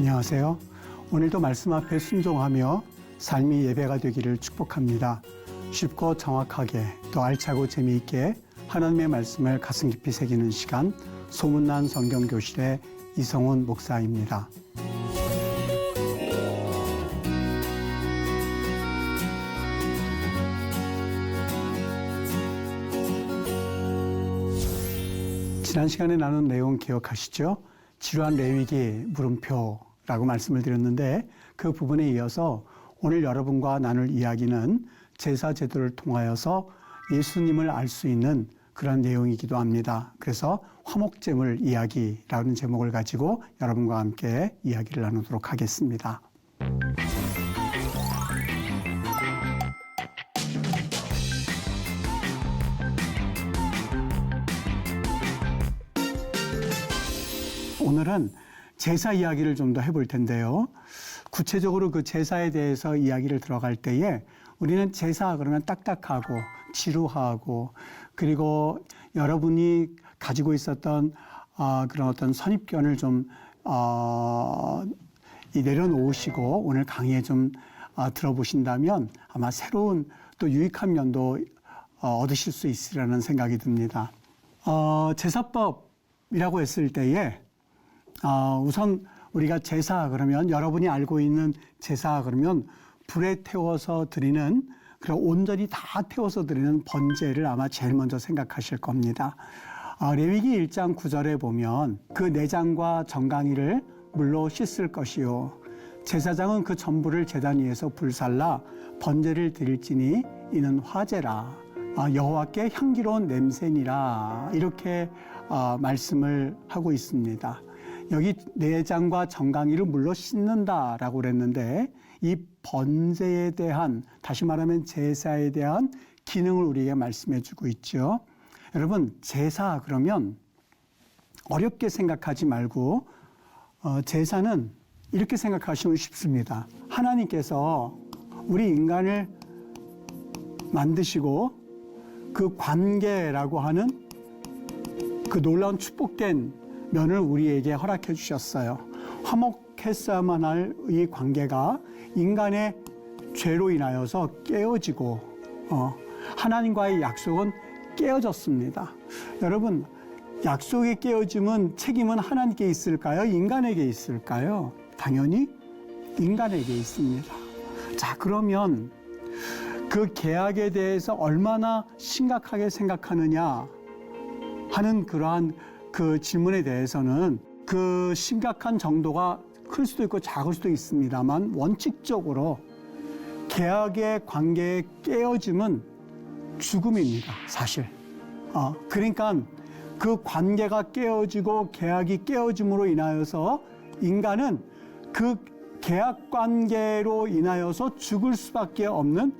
안녕하세요. 오늘도 말씀 앞에 순종하며 삶이 예배가 되기를 축복합니다. 쉽고 정확하게 또 알차고 재미있게 하나님의 말씀을 가슴 깊이 새기는 시간, 소문난 성경교실의 이성훈 목사입니다. 지난 시간에 나눈 내용 기억하시죠? 지루한 레위기 물음표라고 말씀을 드렸는데 그 부분에 이어서 오늘 여러분과 나눌 이야기는 제사 제도를 통하여서 예수님을 알 수 있는 그런 내용이기도 합니다. 그래서 화목제물 이야기라는 제목을 가지고 여러분과 함께 이야기를 나누도록 하겠습니다. 오늘은 제사 이야기를 좀 더 해볼 텐데요. 구체적으로 그 제사에 대해서 이야기를 들어갈 때에 우리는 제사 그러면 딱딱하고 지루하고 그리고 여러분이 가지고 있었던 그런 어떤 선입견을 좀 내려놓으시고 오늘 강의에 좀 들어보신다면 아마 새로운 또 유익한 면도 얻으실 수 있으리라는 생각이 듭니다. 제사법이라고 했을 때에 우선 우리가 제사 그러면 여러분이 알고 있는 제사 그러면 불에 태워서 드리는 그런 온전히 다 태워서 드리는 번제를 아마 제일 먼저 생각하실 겁니다. 레위기 1장 9절에 보면 그 내장과 정강이를 물로 씻을 것이요 제사장은 그 전부를 제단 위에서 불살라 번제를 드릴지니 이는 화제라 여호와께 향기로운 냄새니라 이렇게 말씀을 하고 있습니다. 여기 내장과 정강이를 물로 씻는다라고 그랬는데 이 번제에 대한 다시 말하면 제사에 대한 기능을 우리에게 말씀해 주고 있죠. 여러분 제사 그러면 어렵게 생각하지 말고 제사는 이렇게 생각하시면 쉽습니다. 하나님께서 우리 인간을 만드시고 그 관계라고 하는 그 놀라운 축복된 면을 우리에게 허락해 주셨어요. 화목했어야만 할 이 관계가 인간의 죄로 인하여서 깨어지고 하나님과의 약속은 깨어졌습니다. 여러분 약속의 깨어짐은 책임은 하나님께 있을까요? 인간에게 있을까요? 당연히 인간에게 있습니다. 자 그러면 그 계약에 대해서 얼마나 심각하게 생각하느냐 하는 그러한 그 질문에 대해서는 그 심각한 정도가 클 수도 있고 작을 수도 있습니다만 원칙적으로 계약의 관계의 깨어짐은 죽음입니다. 사실. 그러니까 그 관계가 깨어지고 계약이 깨어짐으로 인하여서 인간은 그 계약 관계로 인하여서 죽을 수밖에 없는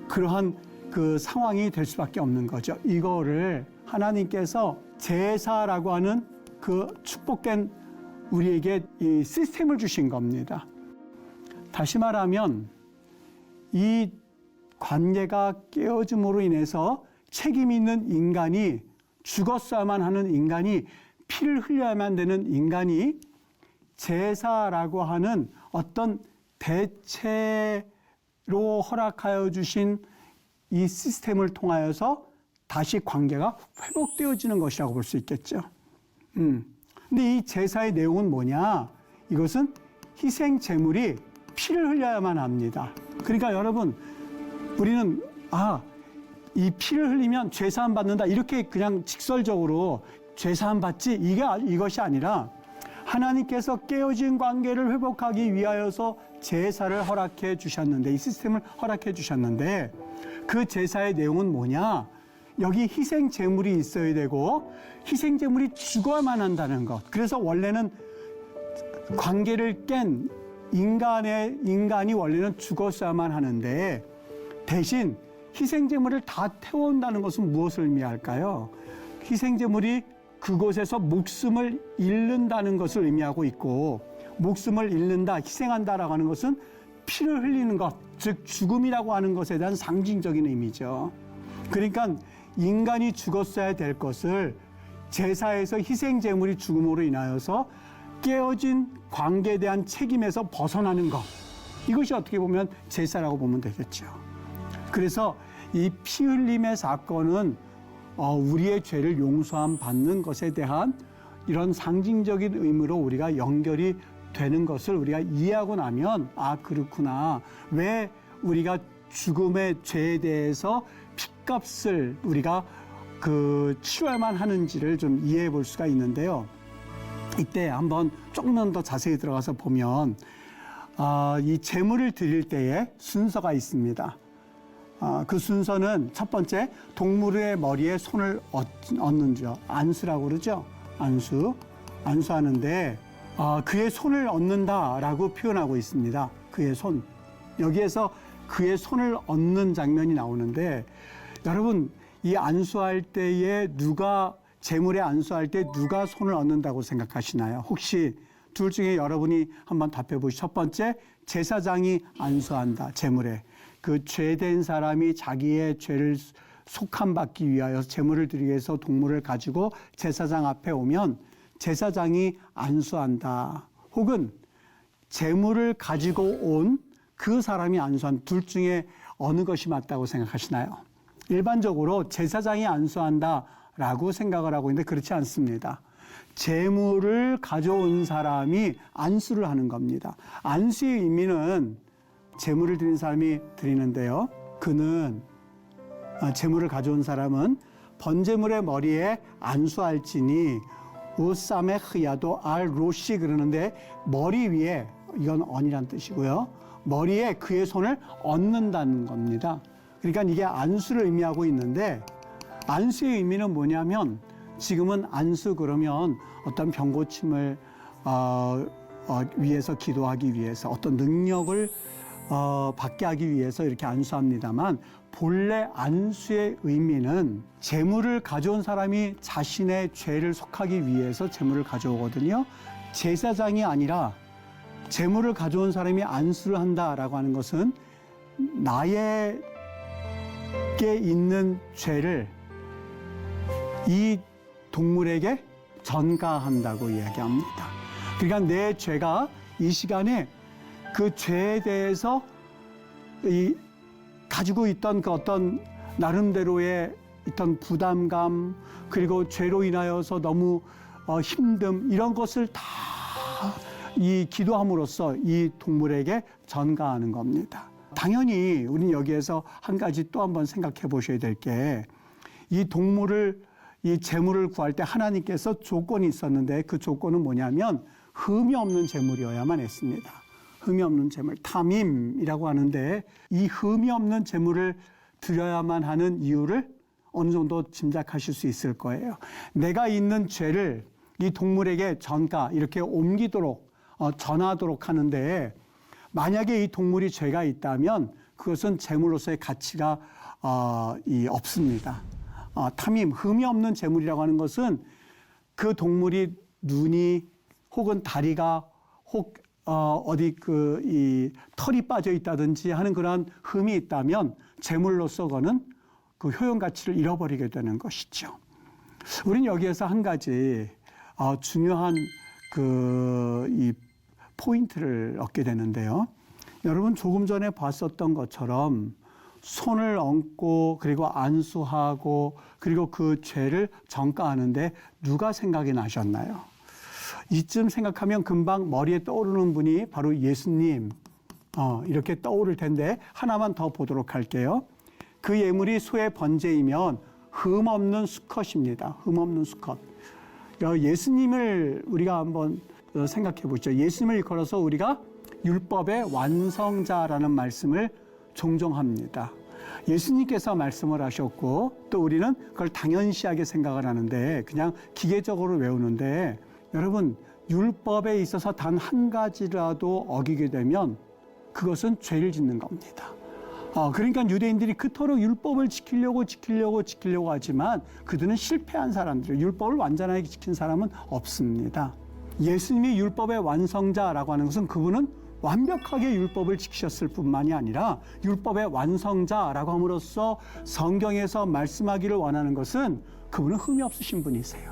그러한 그 상황이 될 수밖에 없는 거죠. 이거를 하나님께서 제사라고 하는 그 축복된 우리에게 이 시스템을 주신 겁니다. 다시 말하면 이 관계가 깨어짐으로 인해서 책임 있는 인간이 죽었어야만 하는 인간이 피를 흘려야만 되는 인간이 제사라고 하는 어떤 대체로 허락하여 주신 이 시스템을 통하여서 다시 관계가 회복되어지는 것이라고 볼 수 있겠죠. 근데 이 제사의 내용은 뭐냐? 이것은 희생 제물이 피를 흘려야만 합니다. 그러니까 여러분, 우리는 이 피를 흘리면 죄사함 받는다 이렇게 그냥 직설적으로 죄사함 받지 이것이 아니라 하나님께서 깨어진 관계를 회복하기 위하여서 제사를 허락해 주셨는데 이 시스템을 허락해 주셨는데 그 제사의 내용은 뭐냐? 여기 희생 제물이 있어야 되고 희생 제물이 죽어야만 한다는 것. 그래서 원래는 관계를 깬 인간이 원래는 죽었어야만 하는데 대신 희생 제물을 다 태워온다는 것은 무엇을 의미할까요? 희생 제물이 그곳에서 목숨을 잃는다는 것을 의미하고 있고 목숨을 잃는다, 희생한다라고 하는 것은 피를 흘리는 것, 즉 죽음이라고 하는 것에 대한 상징적인 의미죠. 그러니까 인간이 죽었어야 될 것을 제사에서 희생 제물이 죽음으로 인하여서 깨어진 관계에 대한 책임에서 벗어나는 것. 이것이 어떻게 보면 제사라고 보면 되겠죠. 그래서 이 피 흘림의 사건은 우리의 죄를 용서함 받는 것에 대한 이런 상징적인 의미로 우리가 연결이 되는 것을 우리가 이해하고 나면 아 그렇구나. 왜 우리가 죽음의 죄에 대해서 핏값을 우리가 치러야만 하는지를 좀 이해해 볼 수가 있는데요. 이때 한번 조금만 더 자세히 들어가서 보면 이 제물을 드릴 때에 순서가 있습니다. 그 순서는 첫 번째 동물의 머리에 손을 얹는죠. 안수라고 그러죠. 안수하는데 그의 손을 얹는다라고 표현하고 있습니다. 그의 손. 여기에서 그의 손을 얹는 장면이 나오는데 여러분 이 안수할 때에 제물에 안수할 때 누가 손을 얹는다고 생각하시나요? 혹시 둘 중에 여러분이 한번 답해 보시죠. 첫 번째, 제사장이 안수한다. 제물에. 그 죄된 사람이 자기의 죄를 속함받기 위하여 제물을 드리기 위해서 동물을 가지고 제사장 앞에 오면 제사장이 안수한다. 혹은 제물을 가지고 온 그 사람이 안수한 둘 중에 어느 것이 맞다고 생각하시나요? 일반적으로 제사장이 안수한다라고 생각을 하고 있는데 그렇지 않습니다. 제물을 가져온 사람이 안수를 하는 겁니다. 안수의 의미는 제물을 드린 사람이 드리는데요. 제물을 가져온 사람은 번제물의 머리에 안수할지니 우쌈의 흐야도 알 로시 그러는데 머리 위에 이건 언이란 뜻이고요. 머리에 그의 손을 얹는다는 겁니다. 그러니까 이게 안수를 의미하고 있는데 안수의 의미는 뭐냐면 지금은 안수 그러면 어떤 병고침을 위해서 기도하기 위해서 어떤 능력을 받게 하기 위해서 이렇게 안수합니다만 본래 안수의 의미는 제물을 가져온 사람이 자신의 죄를 속하기 위해서 제물을 가져오거든요. 제사장이 아니라 제물을 가져온 사람이 안수를 한다라고 하는 것은 나에게 있는 죄를 이 동물에게 전가한다고 이야기합니다. 그러니까 내 죄가 이 시간에 그 죄에 대해서 가지고 있던 그 어떤 나름대로의 있던 부담감 그리고 죄로 인하여서 너무 힘듦 이런 것을 다 이 기도함으로써 이 동물에게 전가하는 겁니다. 당연히 우리는 여기에서 한 가지 또 한번 생각해 보셔야 될 게 이 제물을 구할 때 하나님께서 조건이 있었는데 그 조건은 뭐냐면 흠이 없는 제물이어야만 했습니다. 흠이 없는 제물, 탐임이라고 하는데 이 흠이 없는 제물을 드려야만 하는 이유를 어느 정도 짐작하실 수 있을 거예요. 내가 있는 죄를 이 동물에게 이렇게 옮기도록 전하도록 하는데 만약에 이 동물이 죄가 있다면 그것은 제물로서의 가치가 없습니다. 탐임, 흠이 없는 제물이라고 하는 것은 그 동물이 눈이 혹은 다리가 이 털이 빠져 있다든지 하는 그런 흠이 있다면 제물로서 그거는 그 효용 가치를 잃어버리게 되는 것이죠. 우리는 여기에서 한 가지 중요한 이 포인트를 얻게 되는데요. 여러분 조금 전에 봤었던 것처럼 손을 얹고 그리고 안수하고 그리고 그 죄를 전가하는데 누가 생각이 나셨나요? 이쯤 생각하면 금방 머리에 떠오르는 분이 바로 예수님 이렇게 떠오를 텐데 하나만 더 보도록 할게요. 그 예물이 소의 번제이면 흠없는 수컷입니다. 흠없는 수컷. 예수님을 우리가 한번 생각해 보죠. 예수님을 걸어서 우리가 율법의 완성자라는 말씀을 종종 합니다. 예수님께서 말씀을 하셨고 또 우리는 그걸 당연시하게 생각을 하는데 그냥 기계적으로 외우는데 여러분 율법에 있어서 단 한 가지라도 어기게 되면 그것은 죄를 짓는 겁니다. 그러니까 유대인들이 그토록 율법을 지키려고 하지만 그들은 실패한 사람들이에요. 율법을 완전하게 지킨 사람은 없습니다. 예수님이 율법의 완성자라고 하는 것은 그분은 완벽하게 율법을 지키셨을 뿐만이 아니라 율법의 완성자라고 함으로써 성경에서 말씀하기를 원하는 것은 그분은 흠이 없으신 분이세요.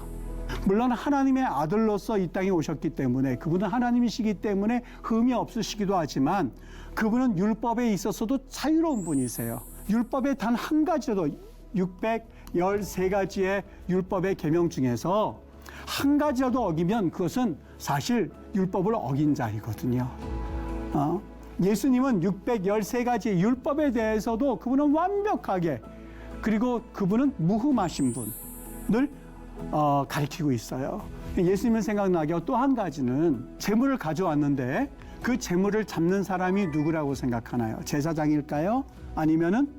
물론 하나님의 아들로서 이 땅에 오셨기 때문에 그분은 하나님이시기 때문에 흠이 없으시기도 하지만 그분은 율법에 있어서도 자유로운 분이세요. 율법의 단 한 가지라도 613가지의 율법의 계명 중에서 한 가지라도 어기면 그것은 사실 율법을 어긴 자이거든요. 예수님은 613가지 율법에 대해서도 그분은 완벽하게 그리고 그분은 무흠하신 분을 가리키고 있어요. 예수님을 생각나게 또 한 가지는 재물을 가져왔는데 그 재물을 잡는 사람이 누구라고 생각하나요? 제사장일까요? 아니면은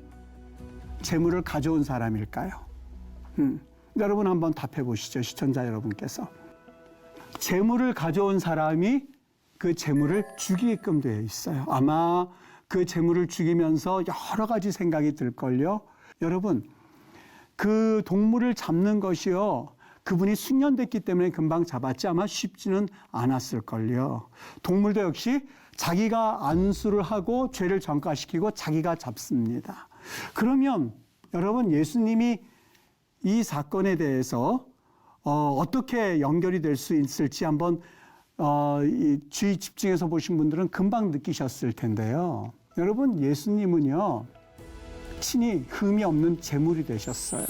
재물을 가져온 사람일까요? 여러분 한번 답해 보시죠. 시청자 여러분께서. 재물을 가져온 사람이 그 재물을 죽이게끔 되어 있어요. 아마 그 재물을 죽이면서 여러 가지 생각이 들걸요. 여러분, 그 동물을 잡는 것이요. 그분이 숙련됐기 때문에 금방 잡았지 아마 쉽지는 않았을걸요. 동물도 역시 자기가 안수를 하고 죄를 전가시키고 자기가 잡습니다. 그러면 여러분 예수님이 이 사건에 대해서 어떻게 연결이 될 수 있을지 한번 이 주의 집중해서 보신 분들은 금방 느끼셨을 텐데요. 여러분 예수님은요 친히 흠이 없는 제물이 되셨어요.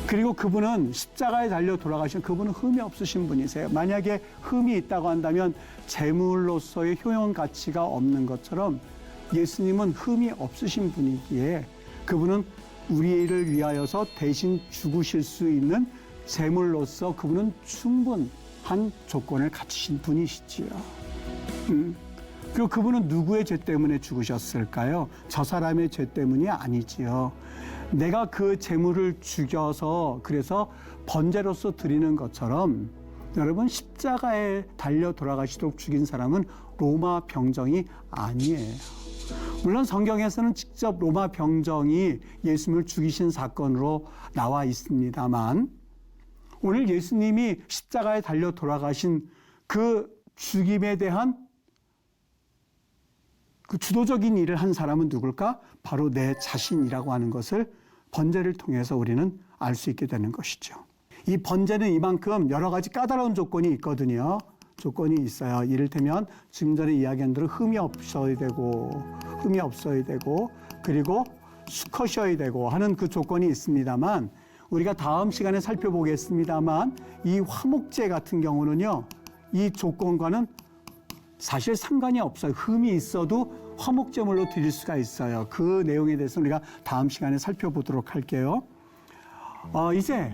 그리고 그분은 십자가에 달려 돌아가신 그분은 흠이 없으신 분이세요. 만약에 흠이 있다고 한다면 제물로서의 효용 가치가 없는 것처럼 예수님은 흠이 없으신 분이기에 그분은 우리를 위하여서 대신 죽으실 수 있는 제물로서 그분은 충분한 조건을 갖추신 분이시지요. 그리고 그분은 누구의 죄 때문에 죽으셨을까요? 저 사람의 죄 때문이 아니지요. 내가 그 제물을 죽여서 그래서 번제로서 드리는 것처럼 여러분 십자가에 달려 돌아가시도록 죽인 사람은 로마 병정이 아니에요. 물론 성경에서는 직접 로마 병정이 예수님을 죽이신 사건으로 나와 있습니다만 오늘 예수님이 십자가에 달려 돌아가신 그 죽임에 대한 그 주도적인 일을 한 사람은 누굴까? 바로 내 자신이라고 하는 것을 번제를 통해서 우리는 알 수 있게 되는 것이죠. 이 번제는 이만큼 여러 가지 까다로운 조건이 있거든요. 조건이 있어요. 이를테면 지금 전에 이야기한 대로 흠이 없어야 되고 그리고 수컷이어야 되고 하는 그 조건이 있습니다만 우리가 다음 시간에 살펴보겠습니다만 이 화목제 같은 경우는요. 이 조건과는 사실 상관이 없어요. 흠이 있어도 화목제물로 드릴 수가 있어요. 그 내용에 대해서 우리가 다음 시간에 살펴보도록 할게요. 이제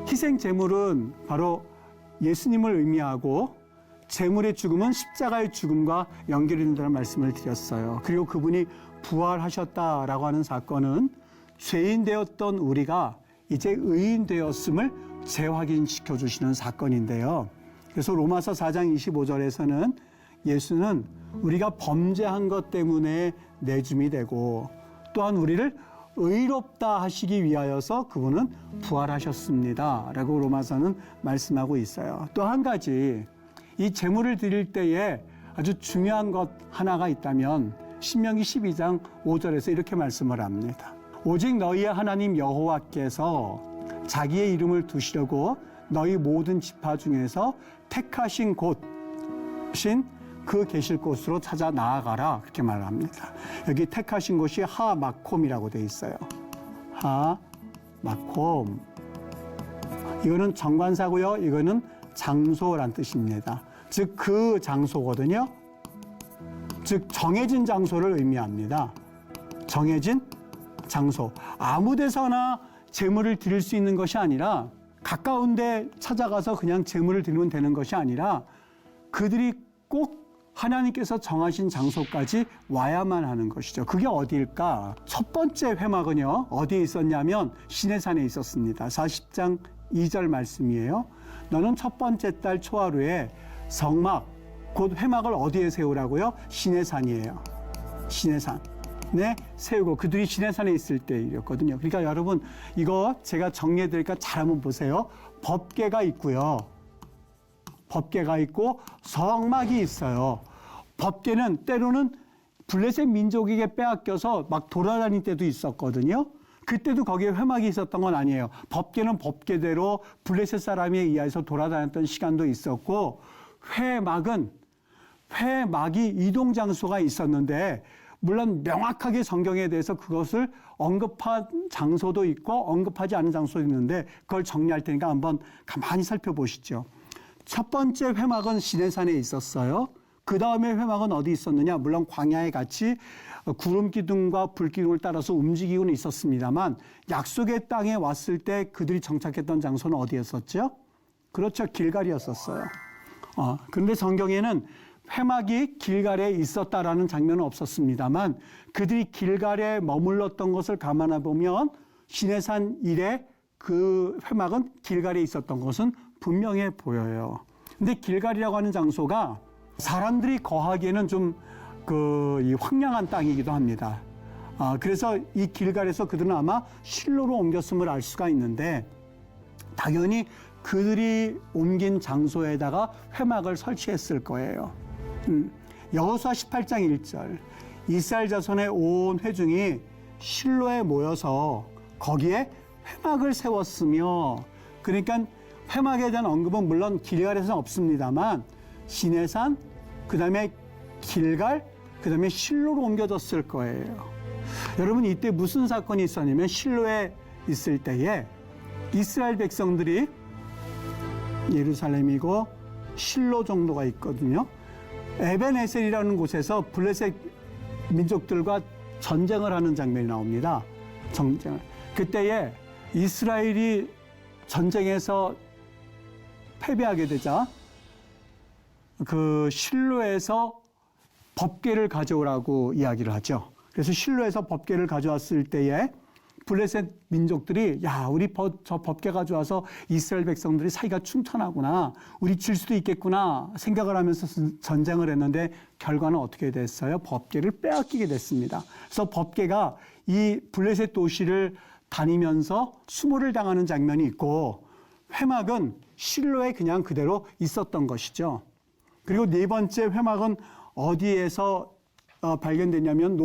희생제물은 바로 예수님을 의미하고 제물의 죽음은 십자가의 죽음과 연결이 된다는 말씀을 드렸어요. 그리고 그분이 부활하셨다라고 하는 사건은 죄인 되었던 우리가 이제 의인 되었음을 재확인시켜 주시는 사건인데요. 그래서 로마서 4장 25절에서는 예수는 우리가 범죄한 것 때문에 내줌이 되고 또한 우리를 의롭다 하시기 위하여서 그분은 부활하셨습니다. 라고 로마서는 말씀하고 있어요. 또 한 가지 이 제물을 드릴 때에 아주 중요한 것 하나가 있다면 신명기 12장 5절에서 이렇게 말씀을 합니다. 오직 너희의 하나님 여호와께서 자기의 이름을 두시려고 너희 모든 지파 중에서 택하신 곳인 그 계실 곳으로 찾아 나아가라 그렇게 말을 합니다. 여기 택하신 곳이 하마콤이라고 되어 있어요. 하마콤. 이거는 정관사고요. 이거는 장소란 뜻입니다. 즉 그 장소거든요. 즉 정해진 장소를 의미합니다. 정해진 장소. 아무 데서나 제물을 드릴 수 있는 것이 아니라 가까운 데 찾아가서 그냥 제물을 드리면 되는 것이 아니라 그들이 꼭 하나님께서 정하신 장소까지 와야만 하는 것이죠. 그게 어디일까? 첫 번째 회막은요. 어디에 있었냐면 시내산에 있었습니다. 40장 2절 말씀이에요. 너는 첫 번째 달 초하루에 성막, 곧 회막을 어디에 세우라고요? 시내산이에요. 시내산. 네, 세우고 그들이 시내산에 있을 때 일이었거든요. 그러니까 여러분 이거 제가 정리해 드리니까 잘 한번 보세요. 법궤가 있고요. 법궤가 있고 성막이 있어요. 법궤는 때로는 블레셋 민족에게 빼앗겨서 막 돌아다닐 때도 있었거든요. 그때도 거기에 회막이 있었던 건 아니에요. 법궤는 법궤대로 블레셋 사람에 의해서 돌아다녔던 시간도 있었고, 회막이 이동 장소가 있었는데, 물론 명확하게 성경에 대해서 그것을 언급한 장소도 있고 언급하지 않은 장소도 있는데, 그걸 정리할 테니까 한번 가만히 살펴보시죠. 첫 번째 회막은 시내산에 있었어요. 그 다음에 회막은 어디 있었느냐? 물론 광야에 같이 구름 기둥과 불 기둥을 따라서 움직이고는 있었습니다만, 약속의 땅에 왔을 때 그들이 정착했던 장소는 어디였었죠? 그렇죠, 길갈이었었어요. 그런데 성경에는 회막이 길갈에 있었다라는 장면은 없었습니다만, 그들이 길갈에 머물렀던 것을 감안해 보면 시내산 이래 그 회막은 길갈에 있었던 것은 분명해 보여요. 근데 길갈이라고 하는 장소가 사람들이 거하기에는 좀 이 황량한 땅이기도 합니다. 그래서 이 길갈에서 그들은 아마 실로로 옮겼음을 알 수가 있는데, 당연히 그들이 옮긴 장소에다가 회막을 설치했을 거예요. 여호수아 18장 1절, 이스라엘 자손의 온 회중이 실로에 모여서 거기에 회막을 세웠으며, 그러니까 회막에 대한 언급은 물론 길갈에서는 없습니다만 시내산, 그 다음에 길갈, 그 다음에 실로로 옮겨졌을 거예요. 여러분, 이때 무슨 사건이 있었냐면, 실로에 있을 때에 이스라엘 백성들이, 예루살렘이고 실로 정도가 있거든요. 에벤에셀이라는 곳에서 블레셋 민족들과 전쟁을 하는 장면이 나옵니다. 전쟁을. 그때에 이스라엘이 전쟁에서 패배하게 되자 그 실로에서 법궤를 가져오라고 이야기를 하죠. 그래서 실로에서 법궤를 가져왔을 때에 블레셋 민족들이, 야, 우리 저 법궤 가져와서 이스라엘 백성들이 사이가 춘천하구나, 우리 질 수도 있겠구나 생각을 하면서 전쟁을 했는데, 결과는 어떻게 됐어요? 법궤를 빼앗기게 됐습니다. 그래서 법궤가 이 블레셋 도시를 다니면서 수모를 당하는 장면이 있고, 회막은 실로에 그냥 그대로 있었던 것이죠. 그리고 네 번째 회막은 어디에서 발견됐냐면,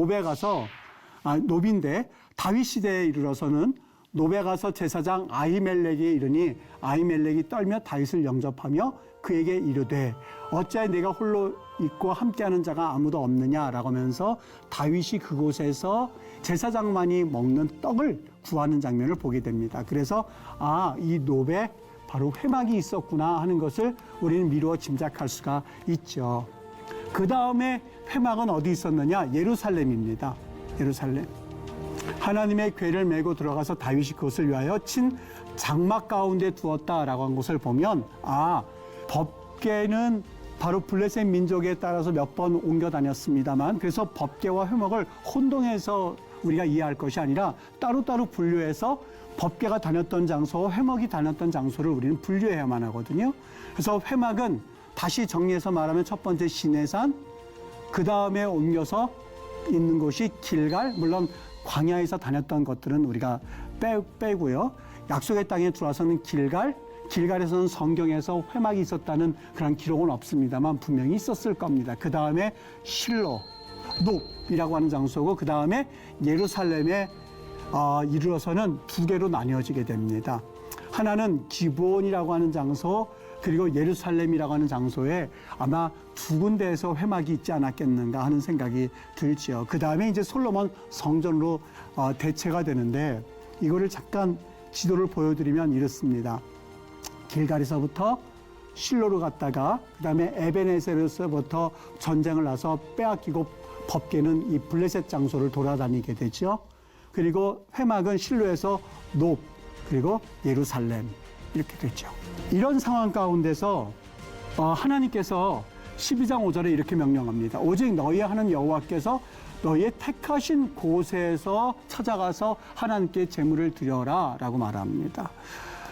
노비인데 다윗 시대에 이르러서는 노베 가서 제사장 아히멜렉에 이르니, 아히멜렉이 떨며 다윗을 영접하며 그에게 이르되, 어찌하여 내가 홀로 있고 함께하는 자가 아무도 없느냐라고 하면서 다윗이 그곳에서 제사장만이 먹는 떡을 구하는 장면을 보게 됩니다. 그래서 이 노베 바로 회막이 있었구나 하는 것을 우리는 미루어 짐작할 수가 있죠. 그 다음에 회막은 어디 있었느냐? 예루살렘입니다. 예루살렘. 하나님의 궤를 메고 들어가서 다윗이 그것을 위하여 친 장막 가운데 두었다라고 한 것을 보면, 법궤는 바로 블레셋 민족에 따라서 몇 번 옮겨 다녔습니다만, 그래서 법궤와 회막을 혼동해서 우리가 이해할 것이 아니라 따로따로 분류해서 법궤가 다녔던 장소와 회막이 다녔던 장소를 우리는 분류해야만 하거든요. 그래서 회막은 다시 정리해서 말하면 첫 번째 시내산, 그 다음에 옮겨서 있는 곳이 길갈, 물론 광야에서 다녔던 것들은 우리가 빼고요. 약속의 땅에 들어와서는 길갈에서는 성경에서 회막이 있었다는 그런 기록은 없습니다만 분명히 있었을 겁니다. 그 다음에 실로, 눕이라고 하는 장소고, 그 다음에 예루살렘에 이르러서는 두 개로 나뉘어지게 됩니다. 하나는 기브온이라고 하는 장소, 그리고 예루살렘이라고 하는 장소에 아마 두 군데에서 회막이 있지 않았겠는가 하는 생각이 들지요. 그 다음에 이제 솔로몬 성전으로 대체가 되는데, 이거를 잠깐 지도를 보여드리면 이렇습니다. 길갈에서부터 실로로 갔다가 그 다음에 에벤에셀에서부터 전쟁을 나서 빼앗기고 법궤는 이 블레셋 장소를 돌아다니게 되죠. 그리고 회막은 실로에서 눕, 그리고 예루살렘 이렇게 되죠. 이런 상황 가운데서 하나님께서 12장 5절에 이렇게 명령합니다. 오직 너희 하는 여호와께서 너희의 택하신 곳에서 찾아가서 하나님께 제물을 드려라 라고 말합니다.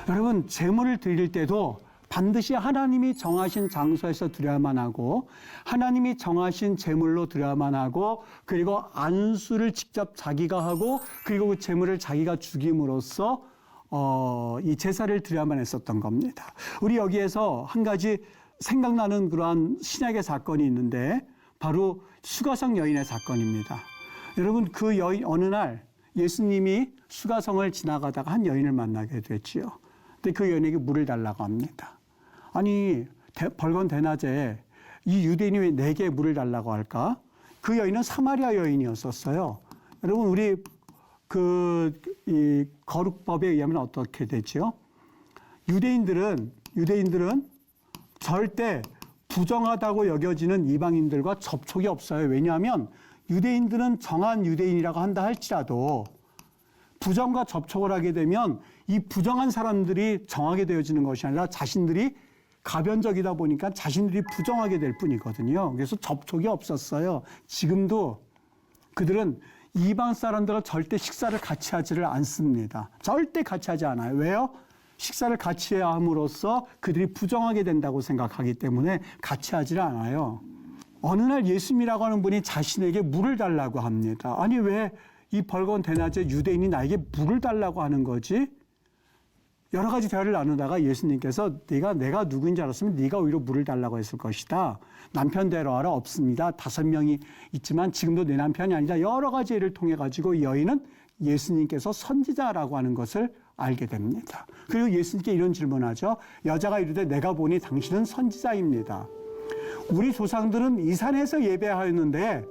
여러분, 제물을 드릴 때도 반드시 하나님이 정하신 장소에서 드려야만 하고, 하나님이 정하신 제물로 드려야만 하고, 그리고 안수를 직접 자기가 하고, 그리고 그 제물을 자기가 죽임으로써 이 제사를 드려야만 했었던 겁니다. 우리 여기에서 한 가지 생각나는 그러한 신약의 사건이 있는데, 바로 수가성 여인의 사건입니다. 여러분, 그 여인 어느 날 예수님이 수가성을 지나가다가 한 여인을 만나게 됐지요. 근데 그 여인에게 물을 달라고 합니다. 아니, 벌건 대낮에 이 유대인이 왜 내게 물을 달라고 할까? 그 여인은 사마리아 여인이었었어요. 여러분, 우리 이 거룩법에 의하면 어떻게 되죠? 유대인들은 절대 부정하다고 여겨지는 이방인들과 접촉이 없어요. 왜냐하면 유대인들은 정한 유대인이라고 한다 할지라도 부정과 접촉을 하게 되면 이 부정한 사람들이 정하게 되어지는 것이 아니라 자신들이 가변적이다 보니까 자신들이 부정하게 될 뿐이거든요. 그래서 접촉이 없었어요. 지금도 그들은 이방 사람들과 절대 식사를 같이 하지를 않습니다. 절대 같이 하지 않아요. 왜요? 식사를 같이 해야 함으로써 그들이 부정하게 된다고 생각하기 때문에 같이 하지를 않아요. 어느 날 예수님이라고 하는 분이 자신에게 물을 달라고 합니다. 아니, 왜 이 벌건 대낮에 유대인이 나에게 물을 달라고 하는 거지? 여러 가지 대화를 나누다가 예수님께서 내가 누구인지 알았으면 네가 오히려 물을 달라고 했을 것이다. 남편 데려와라. 없습니다. 5명이 있지만 지금도 내 남편이 아니다. 여러 가지 예를 통해 가지고 이 여인은 예수님께서 선지자라고 하는 것을 알게 됩니다. 그리고 예수님께 이런 질문하죠. 여자가 이르되 내가 보니 당신은 선지자입니다. 우리 조상들은 이 산에서 예배하였는데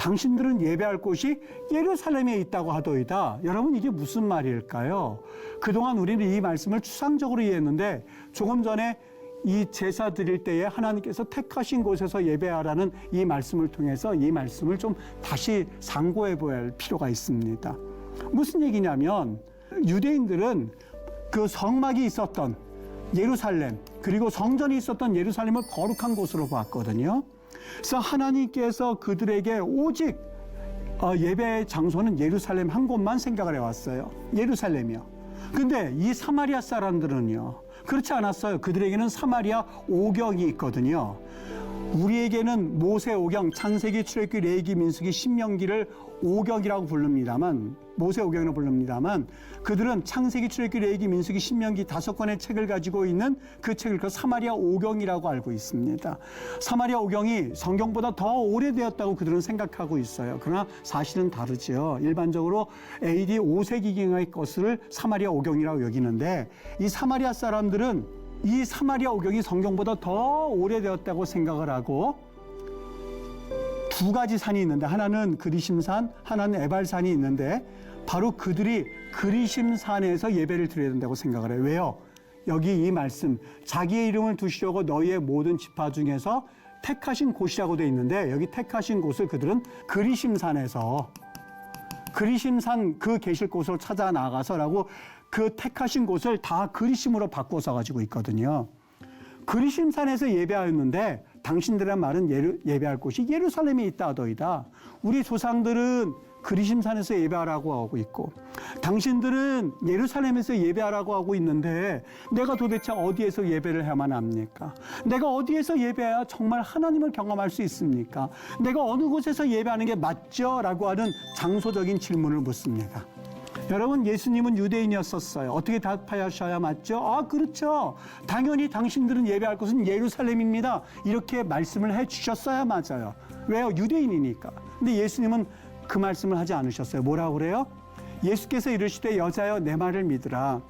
당신들은 예배할 곳이 예루살렘에 있다고 하더이다. 여러분, 이게 무슨 말일까요? 그동안 우리는 이 말씀을 추상적으로 이해했는데 조금 전에 이 제사 드릴 때에 하나님께서 택하신 곳에서 예배하라는 이 말씀을 통해서 이 말씀을 좀 다시 상고해 보아야 할 필요가 있습니다. 무슨 얘기냐면 유대인들은 그 성막이 있었던 예루살렘 그리고 성전이 있었던 예루살렘을 거룩한 곳으로 봤거든요. 그래서 하나님께서 그들에게 오직 예배 장소는 예루살렘 한 곳만 생각을 해왔어요. 예루살렘이요. 근데 이 사마리아 사람들은요, 그렇지 않았어요. 그들에게는 사마리아 오경이 있거든요. 우리에게는 모세 오경, 창세기, 출애굽기, 레위기, 민수기, 신명기를 오경이라고 부릅니다만, 모세 오경이라고 부릅니다만, 그들은 창세기, 출애굽기, 레위기, 민수기, 신명기 5권의 책을 가지고 있는 그 책을 그 사마리아 오경이라고 알고 있습니다. 사마리아 오경이 성경보다 더 오래되었다고 그들은 생각하고 있어요. 그러나 사실은 다르죠. 일반적으로 AD 5세기경의 것을 사마리아 오경이라고 여기는데 이 사마리아 사람들은 이 사마리아 오경이 성경보다 더 오래되었다고 생각을 하고 2가지 산이 있는데 하나는 그리심산, 하나는 에발산이 있는데 바로 그들이 그리심산에서 예배를 드려야 된다고 생각을 해요. 왜요? 여기 이 말씀, 자기의 이름을 두시려고 너희의 모든 지파 중에서 택하신 곳이라고 되어 있는데 여기 택하신 곳을 그들은 그리심산에서 그리심산 그 계실 곳으로 찾아 나가서라고 그 택하신 곳을 다 그리심으로 바꿔서 가지고 있거든요. 그리심산에서 예배하였는데 당신들의 말은 예배할 곳이 예루살렘에 있다 하더이다. 우리 조상들은 그리심산에서 예배하라고 하고 있고 당신들은 예루살렘에서 예배하라고 하고 있는데 내가 도대체 어디에서 예배를 해야만 합니까? 내가 어디에서 예배해야 정말 하나님을 경험할 수 있습니까? 내가 어느 곳에서 예배하는 게 맞죠? 라고 하는 장소적인 질문을 묻습니다. 여러분, 예수님은 유대인이었었어요. 어떻게 답하셔야 맞죠? 아, 그렇죠. 당연히 당신들은 예배할 곳은 예루살렘입니다. 이렇게 말씀을 해주셨어야 맞아요. 왜요? 유대인이니까. 근데 예수님은 그 말씀을 하지 않으셨어요. 뭐라고 그래요? 예수께서 이르시되 여자여 내 말을 믿으라.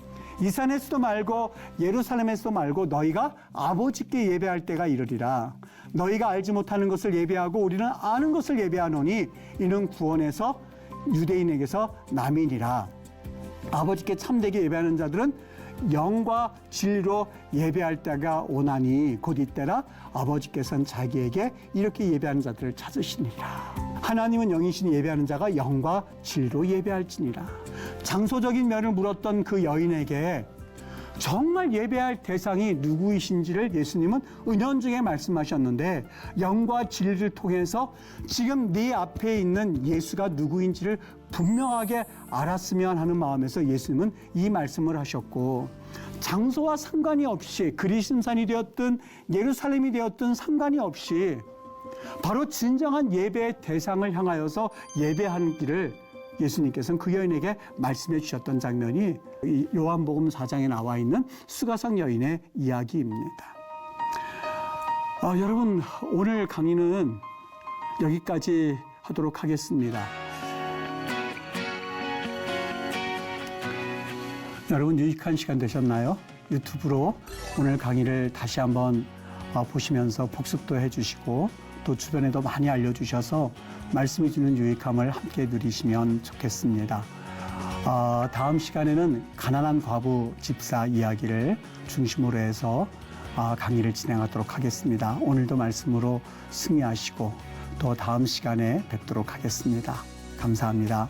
이 산에서도 말고 예루살렘에서도 말고 너희가 아버지께 예배할 때가 이르리라. 너희가 알지 못하는 것을 예배하고 우리는 아는 것을 예배하노니 이는 구원에서 유대인에게서 남이니라. 아버지께 참되게 예배하는 자들은 영과 진리로 예배할 때가 오나니 곧 이때라 아버지께서는 자기에게 이렇게 예배하는 자들을 찾으시니라. 하나님은 영이시니 예배하는 자가 영과 진리로 예배할지니라. 장소적인 면을 물었던 그 여인에게 정말 예배할 대상이 누구이신지를 예수님은 은연중에 말씀하셨는데 영과 진리를 통해서 지금 네 앞에 있는 예수가 누구인지를 분명하게 알았으면 하는 마음에서 예수님은 이 말씀을 하셨고 장소와 상관이 없이 그리심산이 되었든 예루살렘이 되었든 상관이 없이 바로 진정한 예배의 대상을 향하여서 예배하는 길을 예수님께서는 그 여인에게 말씀해 주셨던 장면이 요한복음 4장에 나와 있는 수가성 여인의 이야기입니다. 여러분, 오늘 강의는 여기까지 하도록 하겠습니다. 여러분 유익한 시간 되셨나요? 유튜브로 오늘 강의를 다시 한번 보시면서 복습도 해주시고 또 주변에도 많이 알려주셔서 말씀이 주는 유익함을 함께 누리시면 좋겠습니다. 다음 시간에는 가난한 과부 집사 이야기를 중심으로 해서 강의를 진행하도록 하겠습니다. 오늘도 말씀으로 승리하시고 또 다음 시간에 뵙도록 하겠습니다. 감사합니다.